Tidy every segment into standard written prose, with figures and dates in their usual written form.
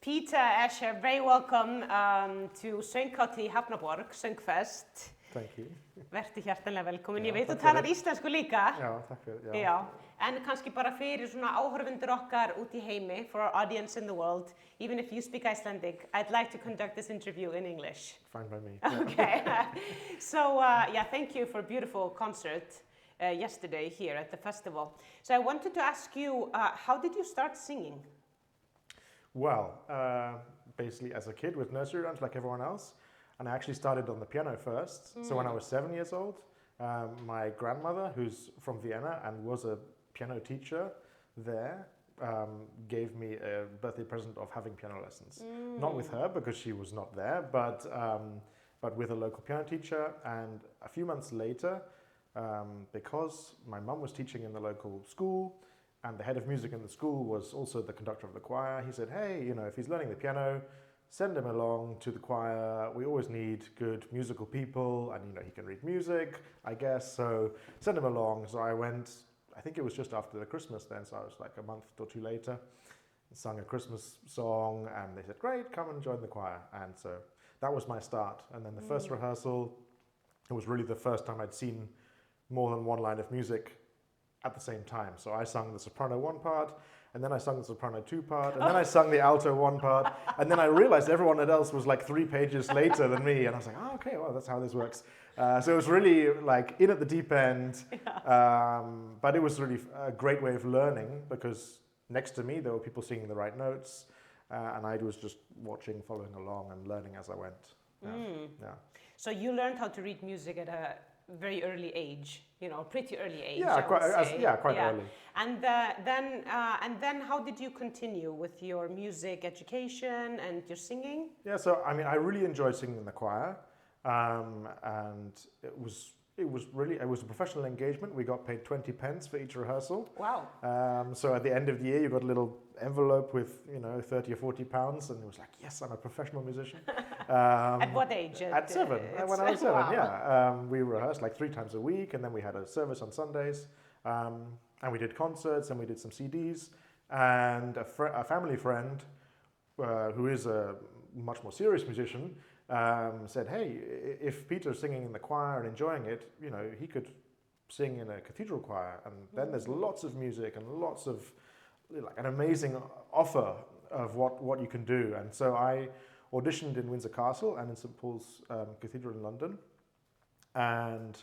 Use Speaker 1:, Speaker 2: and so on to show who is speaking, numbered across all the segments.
Speaker 1: Peter, Aisher, very welcome to Sönghátíð í Hafnarborg, Söngfest.
Speaker 2: Thank you.
Speaker 1: Vertu hjartanlega velkomin.
Speaker 2: Já,
Speaker 1: Ég veit þú
Speaker 2: takk
Speaker 1: talar
Speaker 2: fyrir.
Speaker 1: íslensku líka.
Speaker 2: Já, takk fyrir.
Speaker 1: Já. En kannski bara fyrir svona áhorfendur okkar út í heimi, for our audience in the world, even if you speak Icelandic, I'd like to conduct this interview in English.
Speaker 2: Fine by me.
Speaker 1: Okay. So, thank you for a beautiful concert yesterday here at the festival. So I wanted to ask you, how did you start singing?
Speaker 2: Well, basically as a kid with nursery rhymes like everyone else, and I actually started on the piano first. So when I was 7 years old, my grandmother, who's from Vienna and was a piano teacher there, gave me a birthday present of having piano lessons. Not with her because she was not there, but with a local piano teacher. And a few months later, because my mum was teaching in the local school and the head of music in the school was also the conductor of the choir, he said, hey, you know, if he's learning the piano, send him along to the choir. We always need good musical people, and you know, he can read music, I guess, so send him along. So I went, I think it was just after the Christmas then, so I was like a month or two later, sung a Christmas song, and they said, great, come and join the choir. And so that was my start. And then the first rehearsal, it was really the first time I'd seen more than one line of music at the same time. So I sung the soprano one part, and then I sung the soprano two part, and then I sung the alto one part, and then I realized everyone else was like 3 pages later than me, and I was like, oh, okay, well, that's how this works. So it was really like in at the deep end, but it was really a great way of learning because next to me there were people singing the right notes, and I was just watching, following along, and learning as I went. Yeah.
Speaker 1: So you learned how to read music at a very early age, you know, pretty early age.
Speaker 2: Yeah, quite early.
Speaker 1: And then how did you continue with your music education and your singing?
Speaker 2: Yeah, so I mean, I really enjoyed singing in the choir, and it was a professional engagement. We got paid 20 pence for each rehearsal.
Speaker 1: Wow.
Speaker 2: So at the end of the year, you got a little envelope with, you know, 30 or 40 pounds, and it was like, yes, I'm a professional musician.
Speaker 1: At what age?
Speaker 2: At 7, when I was 7,
Speaker 1: wow.
Speaker 2: yeah. We rehearsed like 3 times a week, and then we had a service on Sundays, and we did concerts, and we did some CDs, and a family friend, who is a much more serious musician, said, hey, if Peter's singing in the choir and enjoying it, you know, he could sing in a cathedral choir, and then there's lots of music and lots of, like, an amazing offer of what you can do. And so I auditioned in Windsor Castle and in St Paul's Cathedral in London, and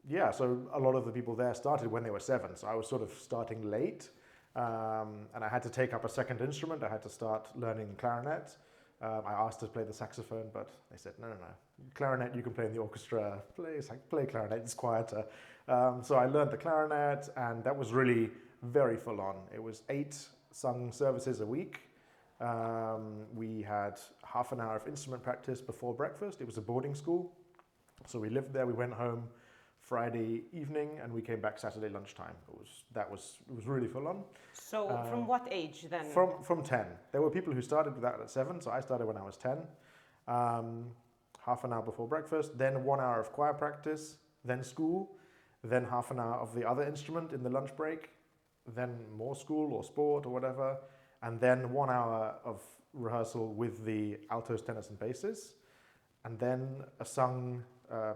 Speaker 2: yeah, so a lot of the people there started when they were 7, so I was sort of starting late, and I had to take up a second instrument. I had to start learning clarinet. I asked to play the saxophone, but they said, no. Clarinet, you can play in the orchestra. Play clarinet, it's quieter. So I learned the clarinet, and that was really very full on. It was 8 sung services a week. We had half an hour of instrument practice before breakfast. It was a boarding school. So we lived there, we went home Friday evening, and we came back Saturday lunchtime. It was really full on.
Speaker 1: So from what age then?
Speaker 2: From 10. There were people who started with that at 7, so I started when I was 10. Half an hour before breakfast, then 1 hour of choir practice, then school, then half an hour of the other instrument in the lunch break, then more school or sport or whatever, and then 1 hour of rehearsal with the altos, tenors, and basses, and then a sung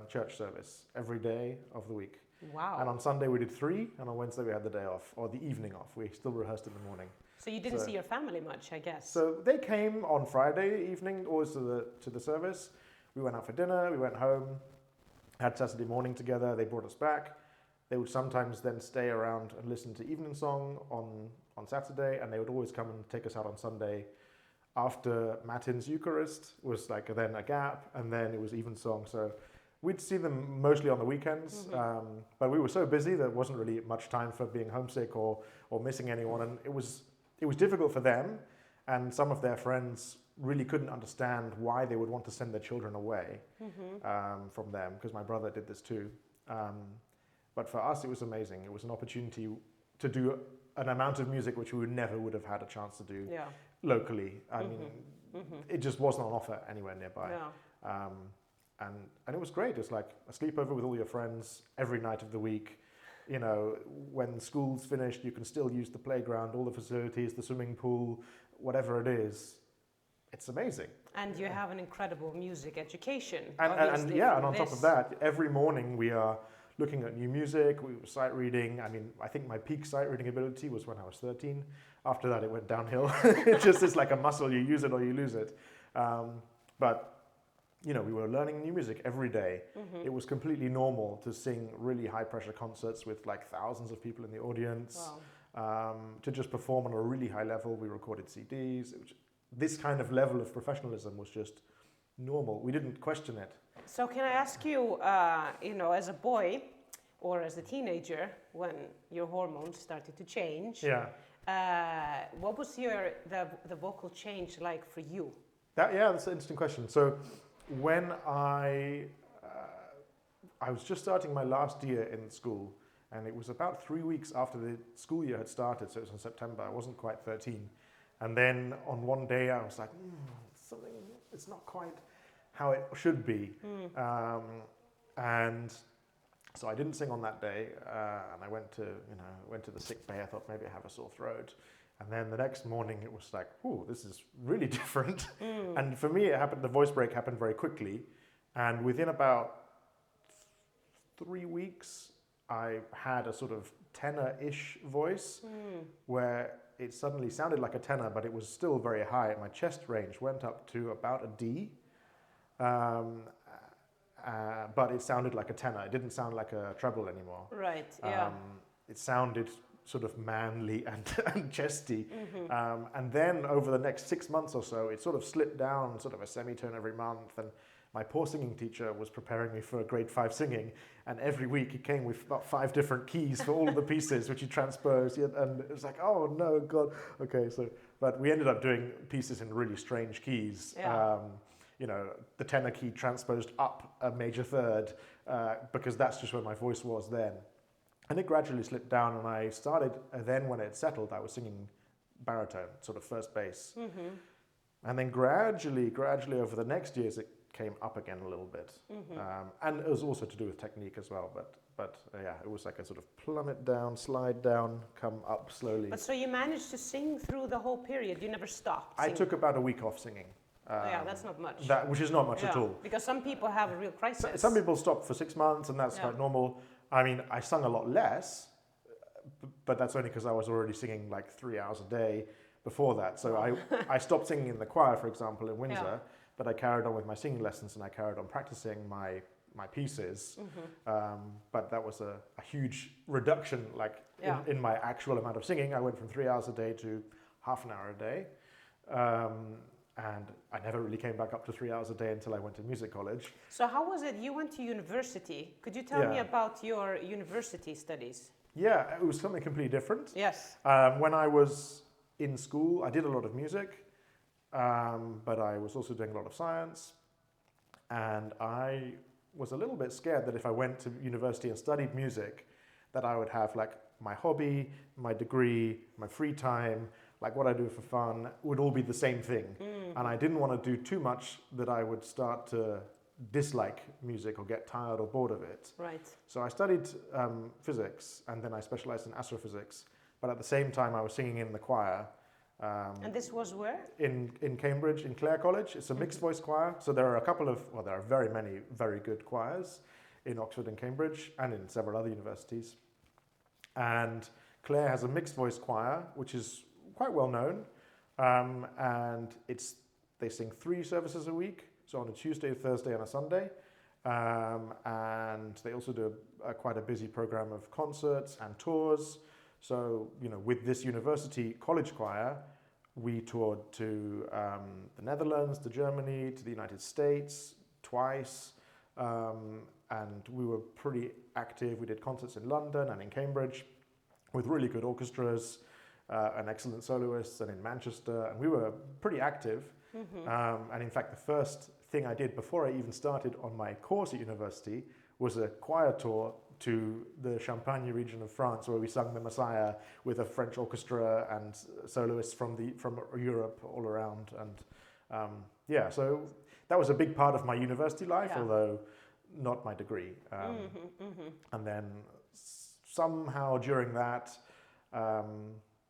Speaker 2: church service every day of the week.
Speaker 1: Wow.
Speaker 2: And on Sunday we did 3, and on Wednesday we had the day off, or the evening off. We still rehearsed in the morning.
Speaker 1: So you didn't see your family much, I guess.
Speaker 2: So they came on Friday evening, always to the service. We went out for dinner, we went home, had Saturday morning together, they brought us back. They would sometimes then stay around and listen to evening song on Saturday, and they would always come and take us out on Sunday. After Matins Eucharist was like then a gap, and then it was evensong. So we'd see them mostly on the weekends, but we were so busy there wasn't really much time for being homesick or missing anyone, and it was difficult for them, and some of their friends really couldn't understand why they would want to send their children away from them, because my brother did this too. But for us, it was amazing. It was an opportunity to do an amount of music which we never would have had a chance to do locally. I mean, it just wasn't on offer anywhere nearby.
Speaker 1: Yeah.
Speaker 2: And it was great. It was like a sleepover with all your friends every night of the week. You know, when school's finished, you can still use the playground, all the facilities, the swimming pool, whatever it is. it's amazing.
Speaker 1: And you have an incredible music education.
Speaker 2: And
Speaker 1: obviously,
Speaker 2: yeah,
Speaker 1: from
Speaker 2: and on top
Speaker 1: this.
Speaker 2: of that, every morning we are looking at new music, we were sight reading. I mean, I think my peak sight reading ability was when I was 13. After that, it went downhill. It just is like a muscle, you use it or you lose it. But you know, we were learning new music every day. It was completely normal to sing really high pressure concerts with like thousands of people in the audience.
Speaker 1: Wow.
Speaker 2: To just perform on a really high level. We recorded CDs. This kind of level of professionalism was just normal. We didn't question it.
Speaker 1: So can I ask you, you know, as a boy or as a teenager, when your hormones started to change,
Speaker 2: Yeah.
Speaker 1: what was the vocal change like for you?
Speaker 2: That's an interesting question. So when I was just starting my last year in school, and it was about 3 weeks after the school year had started, so it was in September. I wasn't quite 13. And then on one day I was like, it's not quite how it should be. And so I didn't sing on that day, and I went to the sick bay. I thought maybe I have a sore throat. And then the next morning it was like, this is really different. And for me, the voice break happened very quickly. And within about 3 weeks, I had a sort of tenor-ish voice where it suddenly sounded like a tenor, but it was still very high. My chest range went up to about a D, but it sounded like a tenor. It didn't sound like a treble anymore.
Speaker 1: Right, yeah.
Speaker 2: It sounded sort of manly and chesty. And then over the next 6 months or so, it sort of slipped down sort of a semitone every month. And my poor singing teacher was preparing me for grade 5 singing, and every week he came with about 5 different keys for all of the pieces, which he transposed, and it was like, oh no, God. Okay, but we ended up doing pieces in really strange keys.
Speaker 1: Yeah.
Speaker 2: You know, the tenor key transposed up a major third, because that's just where my voice was then. And it gradually slipped down, and I started, then when it settled, I was singing baritone, sort of first bass. And then gradually over the next years, it came up again a little bit. And it was also to do with technique as well, but yeah, it was like a sort of plummet down, slide down, come up slowly.
Speaker 1: But so you managed to sing through the whole period, you never stopped
Speaker 2: I
Speaker 1: singing.
Speaker 2: took about a week off singing.
Speaker 1: Yeah, that's not much.
Speaker 2: Which is not much at all.
Speaker 1: Because some people have a real crisis.
Speaker 2: Some people stop for 6 months, and that's quite normal. I mean, I sung a lot less, but that's only because I was already singing like 3 hours a day before that. So I stopped singing in the choir, for example, in Windsor, but I carried on with my singing lessons, and I carried on practicing my pieces. But that was a huge reduction, like in my actual amount of singing. I went from 3 hours a day to half an hour a day. And I never really came back up to 3 hours a day until I went to music college.
Speaker 1: So how was it? You went to university. Could you tell me about your university studies?
Speaker 2: Yeah, it was something completely different.
Speaker 1: Yes.
Speaker 2: When I was in school, I did a lot of music, but I was also doing a lot of science. And I was a little bit scared that if I went to university and studied music, that I would have like my hobby, my degree, my free time, like what I do for fun, would all be the same thing. And I didn't want to do too much that I would start to dislike music or get tired or bored of it.
Speaker 1: Right.
Speaker 2: So I studied physics, and then I specialized in astrophysics. But at the same time, I was singing in the choir.
Speaker 1: And this was where?
Speaker 2: In Cambridge, in Clare College. It's a mixed voice choir. So there are there are very many very good choirs in Oxford and Cambridge, and in several other universities. And Clare has a mixed voice choir, which is quite well known, and they sing 3 services a week, so on a Tuesday, a Thursday, and a Sunday, and they also do quite a busy program of concerts and tours. So, you know, with this university college choir, we toured to the Netherlands, to Germany, to the United States twice, and we were pretty active. We did concerts in London and in Cambridge with really good orchestras, and excellent soloists, and in Manchester, and we were pretty active. And in fact, the first thing I did before I even started on my course at university was a choir tour to the Champagne region of France, where we sung the Messiah with a French orchestra and soloists from Europe all around. And so that was a big part of my university life, although not my degree. And then somehow during that,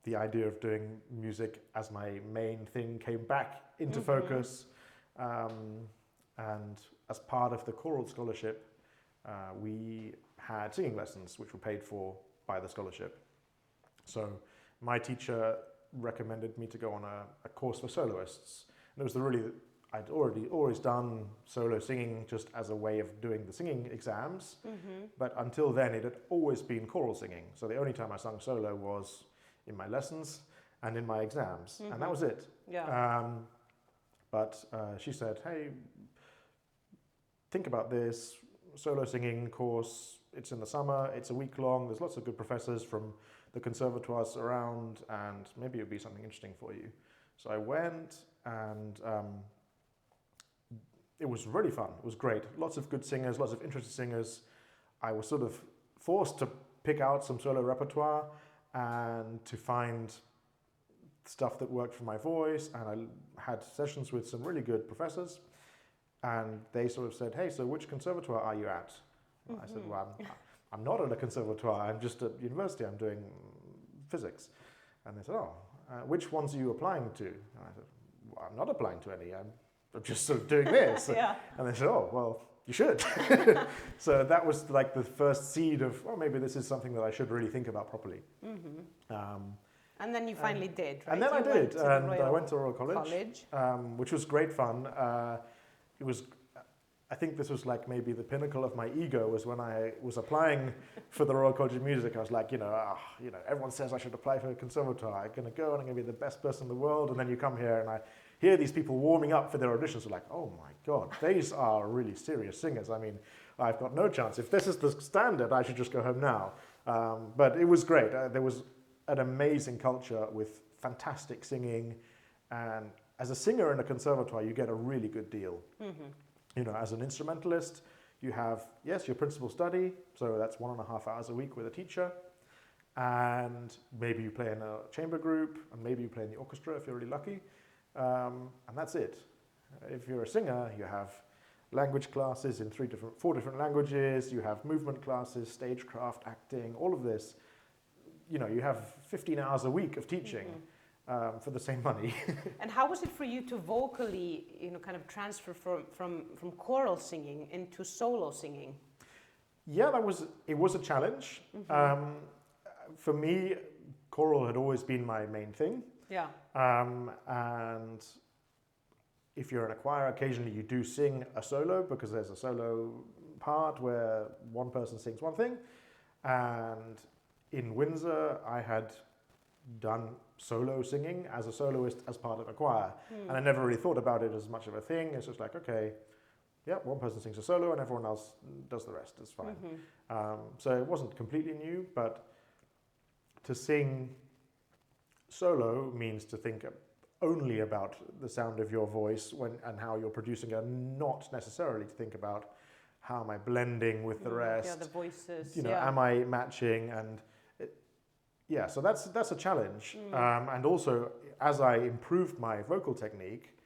Speaker 2: the idea of doing music as my main thing came back into focus. And as part of the choral scholarship, we had singing lessons, which were paid for by the scholarship. So my teacher recommended me to go on a course for soloists. And it was I'd always done solo singing just as a way of doing the singing exams. But until then, it had always been choral singing. So the only time I sung solo was in my lessons and in my exams. And that was it.
Speaker 1: Yeah.
Speaker 2: But she said, hey, think about this solo singing course. It's in the summer, it's a week long, there's lots of good professors from the conservatoires around, and maybe it would be something interesting for you. So I went, and it was really fun. It was great. Lots of good singers, lots of interested singers. I was sort of forced to pick out some solo repertoire and to find stuff that worked for my voice, and I had sessions with some really good professors, and they sort of said, hey, so which conservatoire are you at? I said, well, I'm not at a conservatoire, I'm just at university, I'm doing physics. And they said, oh, which ones are you applying to? And I said, well, I'm not applying to any, I'm just sort of doing this.
Speaker 1: Yeah.
Speaker 2: And they said, oh, well, you should. So that was like the first seed of, well, maybe this is something that I should really think about properly.
Speaker 1: And then you finally did, right?
Speaker 2: And then
Speaker 1: you
Speaker 2: I did, and I went to Royal
Speaker 1: College.
Speaker 2: Which was great fun. I think this was like maybe the pinnacle of my ego was when I was applying for the Royal College of Music. I was like, everyone says I should apply for a conservatoire. I'm going to go and I'm going to be the best person in the world. And then you come here and I hear these people warming up for their auditions. I'm like, oh my God, these are really serious singers. I mean, I've got no chance. If this is the standard, I should just go home now. But it was great. There was an amazing culture with fantastic singing. And as a singer in a conservatoire, you get a really good deal. As an instrumentalist, you have, yes, your principal study, so that's 1.5 hours a week with a teacher, and maybe you play in a chamber group, and maybe you play in the orchestra if you're really lucky, and that's it. If you're a singer, you have language classes in 4 different languages, you have movement classes, stagecraft, acting, all of this. You have 15 hours a week of teaching. For the same money.
Speaker 1: And how was it for you to vocally, kind of transfer from choral singing into solo singing?
Speaker 2: Yeah, it was a challenge. For me, choral had always been my main thing.
Speaker 1: Yeah.
Speaker 2: And if you're in a choir, occasionally you do sing a solo because there's a solo part where one person sings one thing. And in Windsor, I had done solo singing as a soloist as part of a choir. And I never really thought about it as much of a thing. It's just like, okay, yeah, one person sings a solo and everyone else does the rest. It's fine. So it wasn't completely new, but to sing solo means to think only about the sound of your voice and how you're producing it, not necessarily to think about how am I blending with the rest.
Speaker 1: Yeah, the voices.
Speaker 2: Am I matching? And so that's a challenge. And also, as I improved my vocal technique,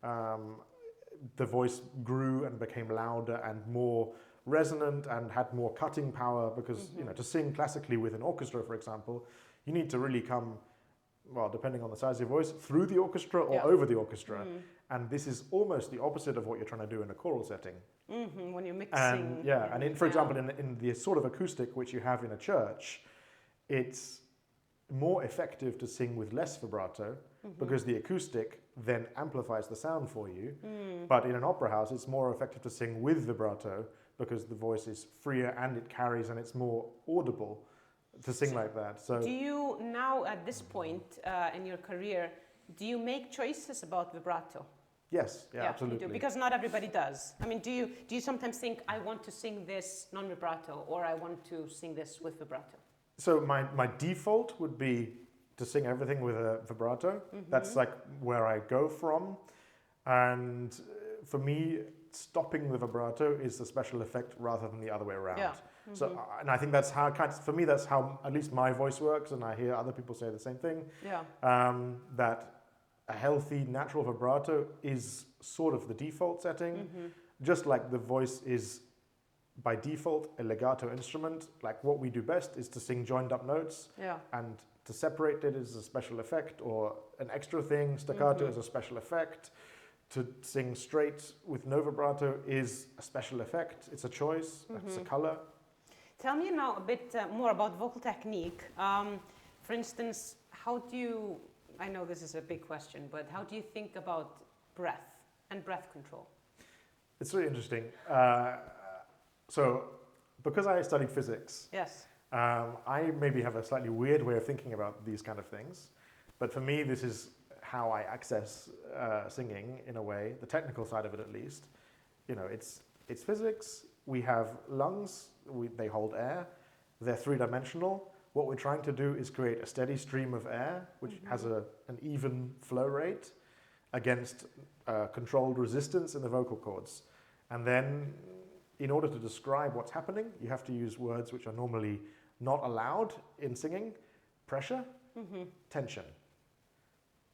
Speaker 2: the voice grew and became louder and more resonant and had more cutting power because, to sing classically with an orchestra, for example, you need to really come, well, depending on the size of your voice, through the orchestra or over the orchestra. And this is almost the opposite of what you're trying to do in a choral setting.
Speaker 1: When you're mixing.
Speaker 2: And for example, in the sort of acoustic which you have in a church, it's more effective to sing with less vibrato because the acoustic then amplifies the sound for you. But in an opera house, it's more effective to sing with vibrato because the voice is freer and it carries and it's more audible to sing like that. So,
Speaker 1: do you now, at this point in your career, do you make choices about vibrato?
Speaker 2: Yes, absolutely.
Speaker 1: You do, because not everybody does. I mean, do you sometimes think, I want to sing this non-vibrato or I want to sing this with vibrato?
Speaker 2: So my default would be to sing everything with a vibrato. That's like where I go from. And for me, stopping the vibrato is the special effect rather than the other way around. Yeah. So, and I think that's how, for me, that's how at least my voice works. And I hear other people say the same thing. Yeah. That a healthy, natural vibrato is sort of the default setting. Just like the voice is by default a legato instrument, like what we do best is to sing joined up notes and to separate it is a special effect, or an extra thing, staccato is a special effect. To sing straight with no vibrato is a special effect. It's a choice. It's a color.
Speaker 1: Tell me now a bit more about vocal technique. For instance, how do you, I know this is a big question, but how do you think about breath and breath control?
Speaker 2: It's really interesting. So, because I studied physics,
Speaker 1: yes,
Speaker 2: I maybe have a slightly weird way of thinking about these kind of things. But for me, this is how I access singing in a way, the technical side of it at least. You know, it's physics. We have lungs. They hold air. They're three-dimensional. What we're trying to do is create a steady stream of air, which has an even flow rate against controlled resistance in the vocal cords. And then, in order to describe what's happening, you have to use words which are normally not allowed in singing. Pressure, tension.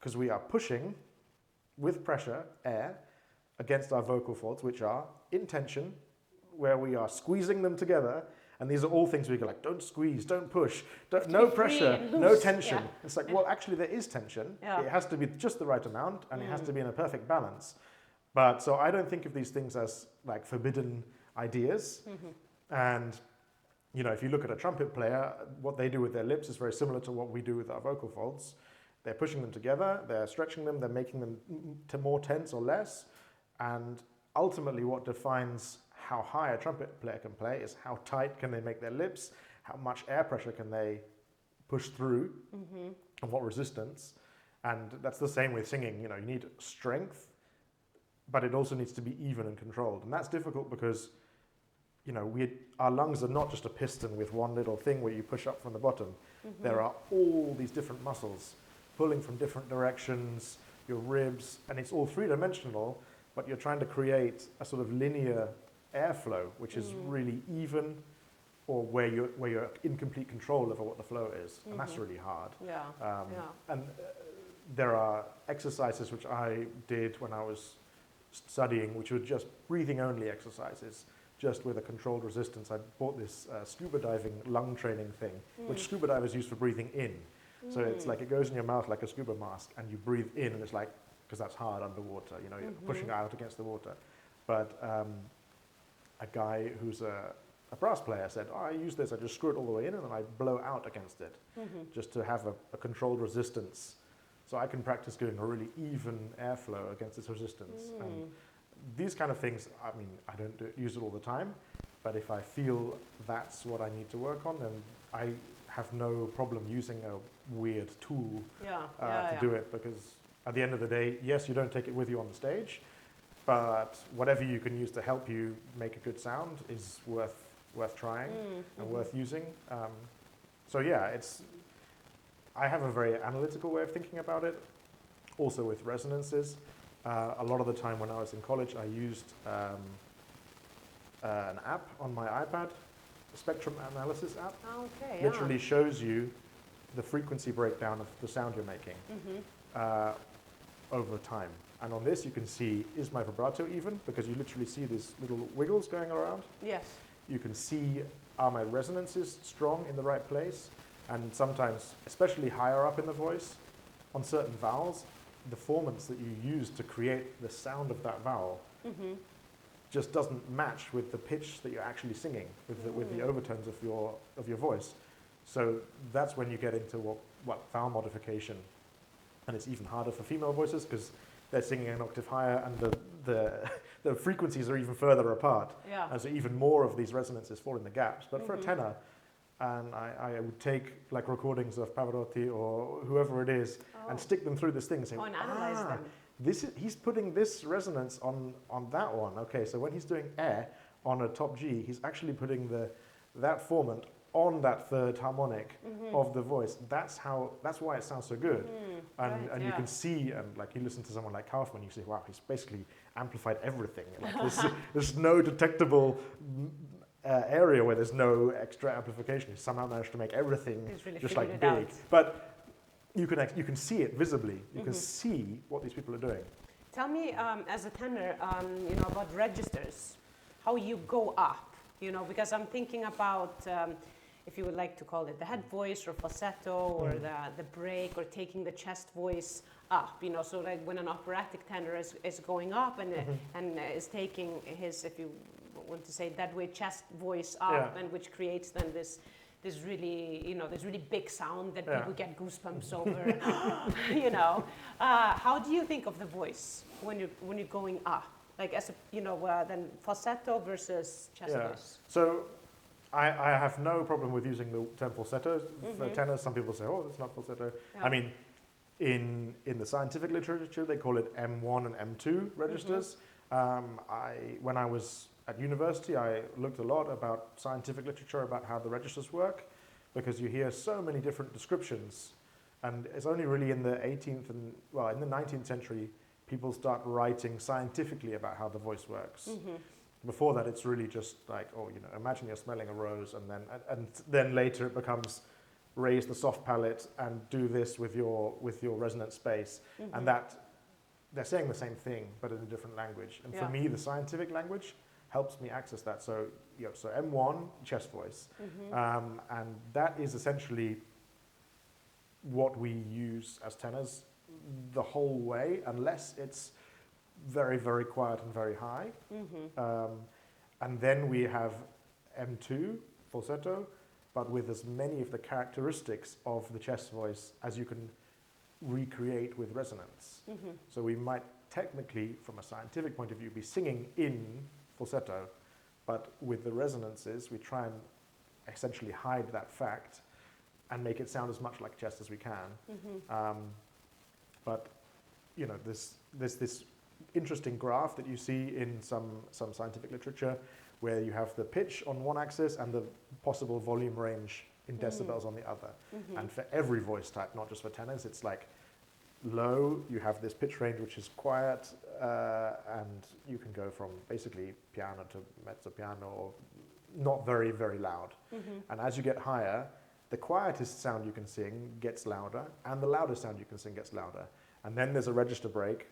Speaker 2: Because we are pushing, with pressure, air, against our vocal folds, which are in tension, where we are squeezing them together. And these are all things we go like, don't squeeze, don't push, no pressure, no tension. Yeah. It's like, well, actually there is tension. Yeah. It has to be just the right amount, and it has to be in a perfect balance. But so I don't think of these things as like forbidden ideas. And, you know, if you look at a trumpet player, what they do with their lips is very similar to what we do with our vocal folds. They're pushing them together, they're stretching them, they're making them more tense or less. And ultimately what defines how high a trumpet player can play is how tight can they make their lips, how much air pressure can they push through, and what resistance. And that's the same with singing. You know, you need strength, but it also needs to be even and controlled. And that's difficult because, you know, our lungs are not just a piston with one little thing where you push up from the bottom. There are all these different muscles pulling from different directions, your ribs, and it's all three-dimensional, but you're trying to create a sort of linear airflow, which is really even, or where you're in complete control over what the flow is, and that's really hard. And there are exercises which I did when I was studying, which were just breathing only exercises, just with a controlled resistance. I bought this scuba diving lung training thing, which scuba divers use for breathing in. So it's like it goes in your mouth like a scuba mask, and you breathe in, and it's like, because that's hard underwater, you know, you're pushing out against the water. But a guy who's a brass player said, I use this, I just screw it all the way in and then I blow out against it, just to have a controlled resistance. So I can practice doing a really even airflow against this resistance. And these kind of things, I mean, I don't use it all the time, but if I feel that's what I need to work on, then I have no problem using a weird tool to do it, because at the end of the day, yes, you don't take it with you on the stage, but whatever you can use to help you make a good sound is worth trying and worth using. So yeah, I have a very analytical way of thinking about it, also with resonances. A lot of the time when I was in college, I used an app on my iPad, a spectrum analysis app. Literally shows you the frequency breakdown of the sound you're making over time. And on this you can see, is my vibrato even? Because you literally see these little wiggles going around. Yes. You can see, are my resonances strong in the right place? And sometimes, especially higher up in the voice, on certain vowels, the formants that you use to create the sound of that vowel just doesn't match with the pitch that you're actually singing, with the overtones of your voice. So that's when you get into what vowel modification. And it's even harder for female voices because they're singing an octave higher, and the frequencies are even further apart. And so even more of these resonances fall in the gaps. But for a tenor, and I would take like recordings of Pavarotti or whoever it is and stick them through this thing and say,
Speaker 1: and analyze them.
Speaker 2: He's putting this resonance on that one. Okay, so when he's doing air on a top G, he's actually putting that formant on that third harmonic of the voice. That's why it sounds so good. And you can see, and like you listen to someone like Kaufman, you say, wow, he's basically amplified everything. Like there's no detectable area where there's no extra amplification. He somehow managed to make everything really just like big. Out. But you can see it visibly. You can see what these people are doing.
Speaker 1: Tell me, as a tenor, about registers, how you go up. Because I'm thinking about, if you would like to call it the head voice or falsetto or the break or taking the chest voice up, you know, so like when an operatic tenor is going up and is taking his, if you want to say that way, chest voice up, and which creates then this really, you know, this really big sound that people get goosebumps over, you know. How do you think of the voice when you're going up? Like as a, you know, then falsetto versus chest voice?
Speaker 2: So I have no problem with using the term falsetto for tenors. Some people say, oh, it's not falsetto. Yeah. I mean, in the scientific literature, they call it M1 and M2 registers. When I was at university, I looked a lot about scientific literature, about how the registers work, because you hear so many different descriptions. And it's only really in the 18th and, well, in the 19th century, people start writing scientifically about how the voice works. Before that, it's really just like, oh, you know, imagine you're smelling a rose, and then later it becomes raise the soft palate and do this with your resonant space, and that they're saying the same thing but in a different language. And for me, the scientific language helps me access that. So, you know, so M1 chest voice, and that is essentially what we use as tenors the whole way, unless it's very, very quiet and very high. And then we have M2 falsetto, but with as many of the characteristics of the chest voice as you can recreate with resonance. So we might technically, from a scientific point of view, be singing in falsetto, but with the resonances, we try and essentially hide that fact and make it sound as much like chest as we can. But, you know, there's this interesting graph that you see in some scientific literature where you have the pitch on one axis and the possible volume range in decibels on the other. And for every voice type, not just for tenors, it's like low, you have this pitch range which is quiet, and you can go from basically piano to mezzo piano, or not very, very loud. And as you get higher, the quietest sound you can sing gets louder, and the loudest sound you can sing gets louder. And then there's a register break,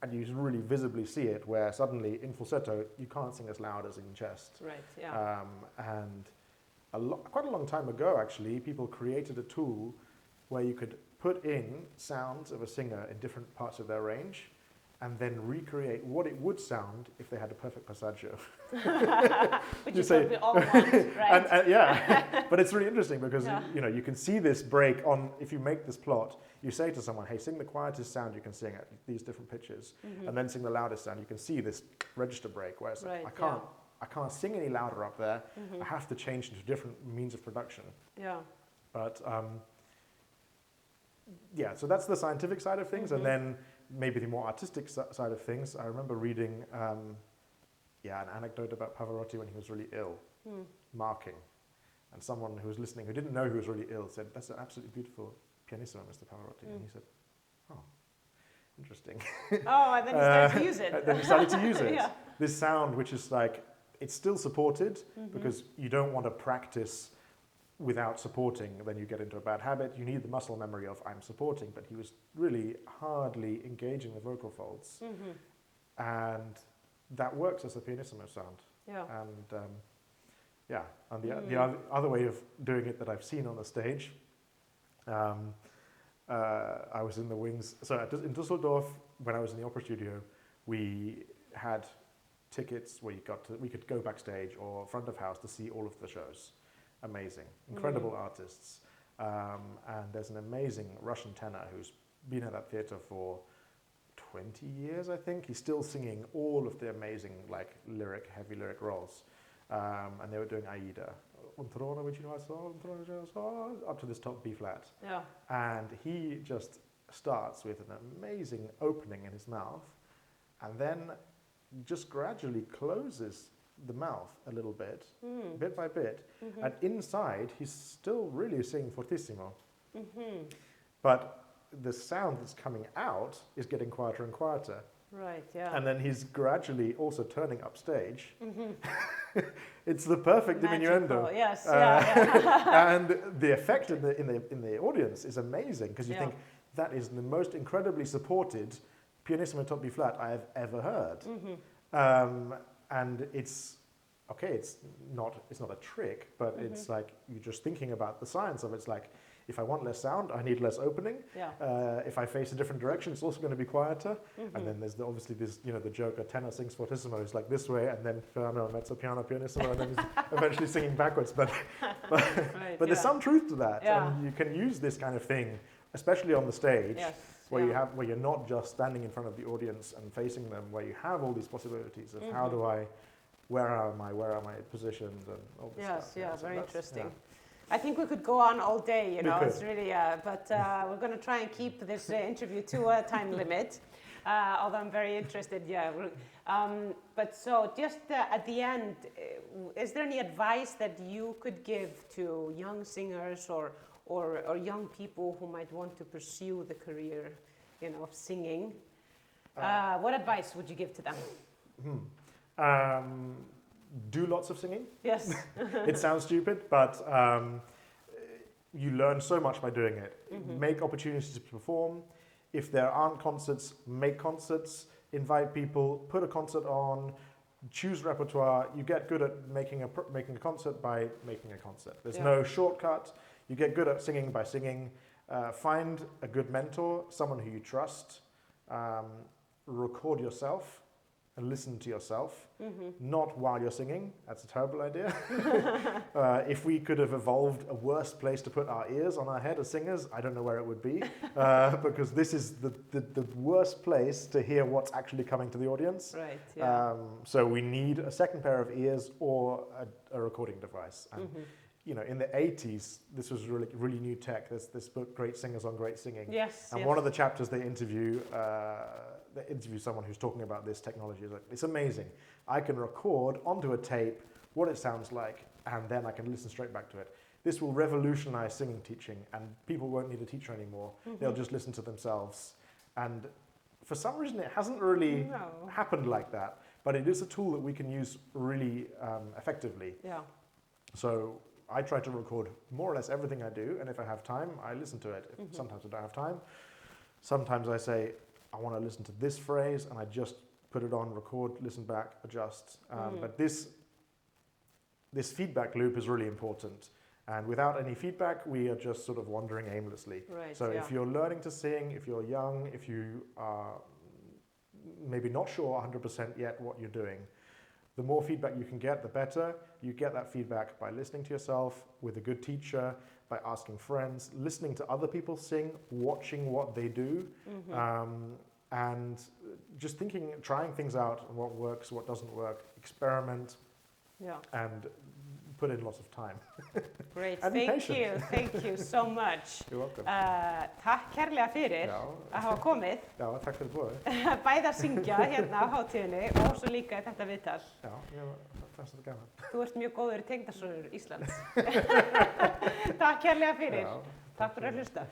Speaker 2: and you really visibly see it, where suddenly in falsetto you can't sing as loud as in chest.
Speaker 1: Right. Yeah.
Speaker 2: And quite a long time ago, actually, people created a tool where you could put in sounds of a singer in different parts of their range, and then recreate what it would sound if they had a perfect passaggio.
Speaker 1: Which is what we all want, right?
Speaker 2: and but it's really interesting because you know, you can see this break on, if you make this plot, you say to someone, hey, sing the quietest sound you can sing at these different pitches, and then sing the loudest sound. You can see this register break where it's like, I can't sing any louder up there. I have to change into different means of production. Yeah. But so that's the scientific side of things, and then maybe the more artistic side of things. I remember reading an anecdote about Pavarotti when he was really ill, marking. And someone who was listening, who didn't know he was really ill, said, that's an absolutely beautiful pianissimo, Mr. Pavarotti. And he said, oh, interesting.
Speaker 1: Oh, and then he started to use it.
Speaker 2: Then he started to use it. This sound, which is like, it's still supported, because you don't want to practice without supporting, then you get into a bad habit. You need the muscle memory of I'm supporting, but he was really hardly engaging the vocal folds. And that works as a pianissimo sound. Yeah. And the other way of doing it that I've seen on the stage, I was in the wings. So in Dusseldorf, when I was in the opera studio, we had tickets where we could go backstage or front of house to see all of the shows. Amazing, incredible artists. And there's an amazing Russian tenor who's been at that theatre for 20 years, I think. He's still singing all of the amazing, like, heavy lyric roles. And they were doing Aida, up to this top B flat. Yeah. And he just starts with an amazing opening in his mouth, and then just gradually closes the mouth a little bit, bit by bit, and inside he's still really singing fortissimo. But the sound that's coming out is getting quieter and quieter.
Speaker 1: Right, yeah.
Speaker 2: And then he's gradually also turning upstage. It's the perfect diminuendo.
Speaker 1: Yes,
Speaker 2: and the effect in the audience is amazing, because you think that is the most incredibly supported pianissimo top B flat I have ever heard. And it's okay, it's not a trick, but it's like you're just thinking about the science of it. It's like, if I want less sound, I need less opening.
Speaker 1: Yeah.
Speaker 2: If I face a different direction, it's also going to be quieter. And then there's obviously this, the joke, a tenor sings fortissimo, it's like this way, and then piano, mezzo, piano, pianissimo, and then he's eventually singing backwards. But there's some truth to that.
Speaker 1: Yeah.
Speaker 2: And you can use this kind of thing, especially on the stage,
Speaker 1: Yes.
Speaker 2: where you're not just standing in front of the audience and facing them, where you have all these possibilities of how do I, where am I positioned, and all this stuff.
Speaker 1: Yes,
Speaker 2: So
Speaker 1: very
Speaker 2: that's-
Speaker 1: interesting.
Speaker 2: yeah.
Speaker 1: I think we could go on all day,
Speaker 2: We could.
Speaker 1: it's really, but we're going to try and keep this interview to a time limit, although I'm very interested, but so just at the end, is there any advice that you could give to young singers or young people who might want to pursue the career, of singing? What advice would you give to them?
Speaker 2: Do lots of singing.
Speaker 1: Yes.
Speaker 2: It sounds stupid, but you learn so much by doing it. Make opportunities to perform. If there aren't concerts, make concerts. Invite people. Put a concert on. Choose repertoire. You get good at making a concert by making a concert. There's no shortcut. You get good at singing by singing. Find a good mentor, someone who you trust. Record yourself. And listen to yourself, not while you're singing. That's a terrible idea. If we could have evolved a worse place to put our ears on our head as singers, I don't know where it would be, because this is the worst place to hear what's actually coming to the audience.
Speaker 1: Right, yeah.
Speaker 2: So we need a second pair of ears or a recording device. And, in the 80s, this was really new tech. There's this book, Great Singers on Great Singing.
Speaker 1: Yes.
Speaker 2: And one of the chapters they interview someone who's talking about this technology. It's amazing. I can record onto a tape what it sounds like, and then I can listen straight back to it. This will revolutionize singing teaching, and people won't need a teacher anymore. They'll just listen to themselves. And for some reason, it hasn't really happened like that, but it is a tool that we can use really effectively.
Speaker 1: Yeah.
Speaker 2: So I try to record more or less everything I do, and if I have time, I listen to it. Sometimes I don't have time. Sometimes I say, I want to listen to this phrase, and I just put it on, record, listen back, adjust. But this feedback loop is really important. And without any feedback, we are just sort of wandering aimlessly.
Speaker 1: Right,
Speaker 2: So if you're learning to sing, if you're young, if you are maybe not sure 100% yet what you're doing, the more feedback you can get, the better. You get that feedback by listening to yourself, with a good teacher, by asking friends, listening to other people sing, watching what they do, and just trying things out, what works, what doesn't work, experiment, and put in lots of time.
Speaker 1: Great,
Speaker 2: And be
Speaker 1: thank you so much.
Speaker 2: You're welcome.
Speaker 1: Takk kærlega fyrir að hafa komið,
Speaker 2: Já, takk fyrir bóðið.
Speaker 1: bæði að syngja hérna á hátíðinni og svo líka í þetta viðtal.
Speaker 2: Já, ég fannst þetta gaman.
Speaker 1: Þú ert mjög góður tengdasonur Íslands. Takk kærlega fyrir. Takk fyrir að hlusta.